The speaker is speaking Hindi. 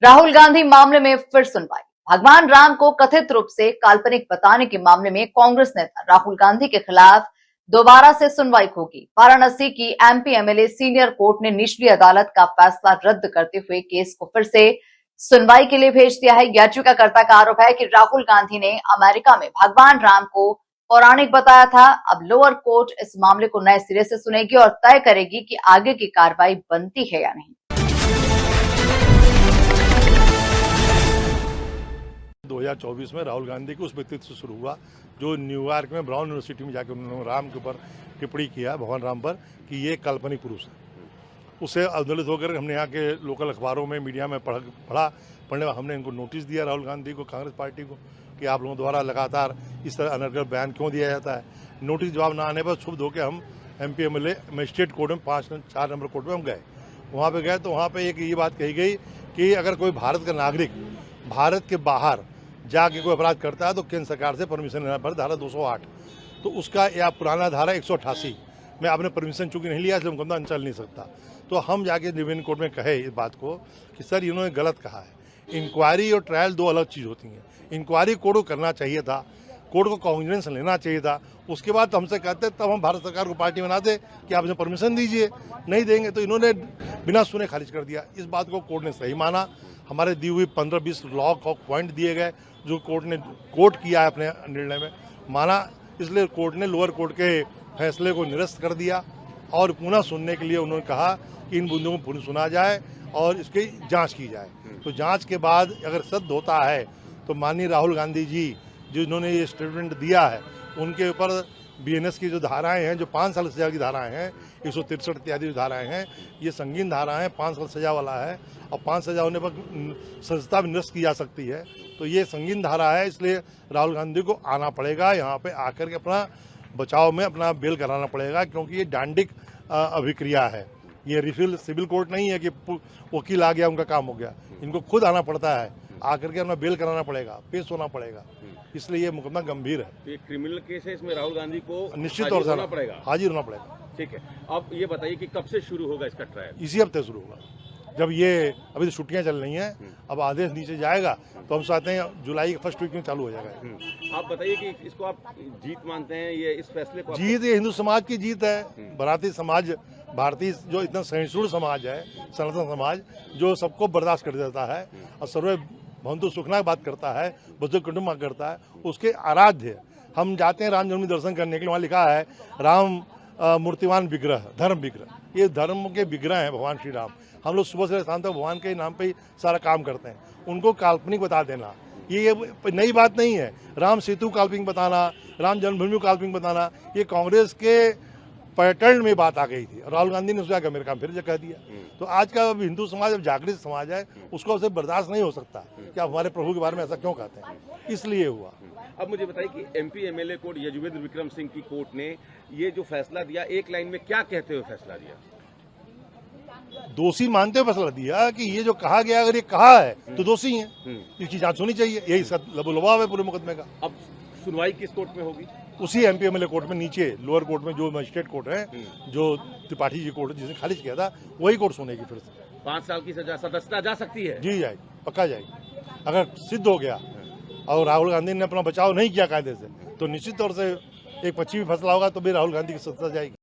राहुल गांधी मामले में फिर सुनवाई। भगवान राम को कथित रूप से काल्पनिक बताने के मामले में कांग्रेस नेता राहुल गांधी के खिलाफ दोबारा से सुनवाई होगी। वाराणसी की एमपी एमएलए सीनियर कोर्ट ने निचली अदालत का फैसला रद्द करते हुए केस को फिर से सुनवाई के लिए भेज दिया है। याचिकाकर्ता का आरोप है कि राहुल गांधी ने अमेरिका में भगवान राम को पौराणिक बताया था। अब लोअर कोर्ट इस मामले को नए सिरे से सुनेगी और तय करेगी कि आगे की कार्रवाई बनती है या नहीं। 2024 में राहुल गांधी के उस व्यक्तित्व से शुरू हुआ जो न्यूयॉर्क में ब्राउन यूनिवर्सिटी में जाकर उन्होंने राम के ऊपर टिप्पणी किया, भगवान राम पर, कि ये काल्पनिक पुरुष है। उससे अवदलित होकर हमने यहाँ के लोकल अखबारों में, मीडिया में पढ़ने हमने इनको नोटिस दिया, राहुल गांधी को, कांग्रेस पार्टी को, कि आप लोगों द्वारा लगातार इस तरह अनर्गल बयान क्यों दिया जाता है। नोटिस जवाब न आने पर क्षुब्ध होकर हम एमपी एमएलए मजिस्ट्रेट कोर्ट में 4 नंबर कोर्ट में हम गए। वहाँ पे गए तो वहाँ पे एक ये बात कही गई कि अगर कोई भारत का नागरिक भारत के बाहर जाके कोई अपराध करता है तो केंद्र सरकार से परमिशन लेना पड़ता, धारा 208। तो उसका या पुराना धारा 188 में आपने परमिशन चूंकि नहीं लिया, इसलिए मुकदमा चल नहीं सकता। तो हम जाके डिवीजन कोर्ट में कहे इस बात को कि सर इन्होंने गलत कहा है। इंक्वायरी और ट्रायल दो अलग चीज़ होती हैं। इंक्वायरी कोर्ट को करना चाहिए था, कोर्ट को कॉन्ग्रेस लेना चाहिए था। उसके बाद हमसे कहते तब हम भारत सरकार को पार्टी बनाते कि आप इन्हें परमिशन दीजिए, नहीं देंगे तो इन्होंने बिना सुने खारिज कर दिया। इस बात को कोर्ट ने सही माना। हमारे दी हुई 15-20 लॉ पॉइंट दिए गए जो कोर्ट ने कोर्ट किया है अपने निर्णय में, माना। इसलिए कोर्ट ने लोअर कोर्ट के फैसले को निरस्त कर दिया और पुनः सुनने के लिए उन्होंने कहा कि इन मुद्दों को पुनः सुना जाए और इसकी जांच की जाए। तो जांच के बाद अगर सिद्ध होता है तो माननीय राहुल गांधी जी जिन्होंने ये स्टेटमेंट दिया है उनके ऊपर बीएनएस की जो धाराएं हैं, जो 5 साल सजा की धाराएं हैं, 163 इत्यादि धाराएं हैं, ये संगीन धाराएं, 5 साल सजा वाला है और 5 सजा होने पर सजता भी निरस्त की जा सकती है। तो ये संगीन धारा है, इसलिए राहुल गांधी को आना पड़ेगा यहाँ पे, आकर के अपना बचाव में अपना बेल कराना पड़ेगा, क्योंकि ये डांडिक अभिक्रिया है। ये रिफिल सिविल कोर्ट नहीं है कि वकील आ गया उनका काम हो गया। इनको खुद आना पड़ता है, आकर के अपना बेल कराना पड़ेगा, पेश होना पड़ेगा। इसलिए ये मुकदमा गंभीर है। तो ये क्रिमिनल केस है, इसमें राहुल गांधी को निश्चित तौर से हाजिर होना पड़ेगा। ठीक है। अब ये बताइए कि कब से शुरू होगा इसका ट्रायल? इसी हफ्ते शुरू होगा, जब ये अभी तो छुट्टियां चल रही हैं, अब आदेश नीचे जाएगा तो हम चाहते हैं जुलाई के फर्स्ट वीक में चालू हो जाएगा। आप बताइए कि इसको आप जीत मानते हैं, ये इस फैसले को? जीत ये हिंदू समाज की जीत है। भारतीय समाज, भारतीय जो इतना सहिष्णु समाज है, सनातन समाज, जो सबको बर्दाश्त कर देता है और सर्वे भवन्तु सुखना बात करता है, बुद्ध कुटुंब करता है, उसके आराध्य हम जाते हैं राम जन्मभूमि दर्शन करने के लिए। वहाँ लिखा है राम मूर्तिमान विग्रह, धर्म विग्रह। ये धर्म के विग्रह हैं भगवान श्री राम। हम लोग सुबह से शाम तक भगवान के नाम पे ही सारा काम करते हैं। उनको काल्पनिक बता देना ये नई बात नहीं है। राम सेतु काल्पनिक बताना, राम जन्मभूमि काल्पनिक बताना, ये कांग्रेस के पैटर्न में बात आ गई थी। राहुल गांधी ने उसका मेरे काम फिर कह दिया। तो आज का हिंदू समाज अब जागृत समाज है, उसको उसे बर्दाश्त नहीं हो सकता कि आप हमारे प्रभु के बारे में ऐसा क्यों कहते हैं, इसलिए हुआ। अब मुझे बताइए कि MP MLA court Yuzvendra Vikram Singh की कोर्ट ने ये जो फैसला दिया, एक लाइन में क्या कहते हुए फैसला दिया? दोषी मानते हुए फैसला दिया कि ये जो कहा गया, अगर ये कहा है तो दोषी है, इसकी जांच होनी चाहिए। यही लबोलबाव है पूरे मुकदमे का। अब सुनवाई किस कोर्ट में होगी? उसी एमपी एमएलए कोर्ट में, नीचे लोअर कोर्ट में जो मजिस्ट्रेट कोर्ट है, जो त्रिपाठी जी कोर्ट जिसने खारिज किया था, वही कोर्ट सुनेगी फिर से। 5 साल की सजा सदस्यता जा सकती है? जी जाएगी, पक्का जाएगी। अगर सिद्ध हो गया और राहुल गांधी ने अपना बचाव नहीं किया कायदे से, तो निश्चित तौर से एक 25 फैसला होगा तो भी राहुल गांधी की सत्ता जाएगी।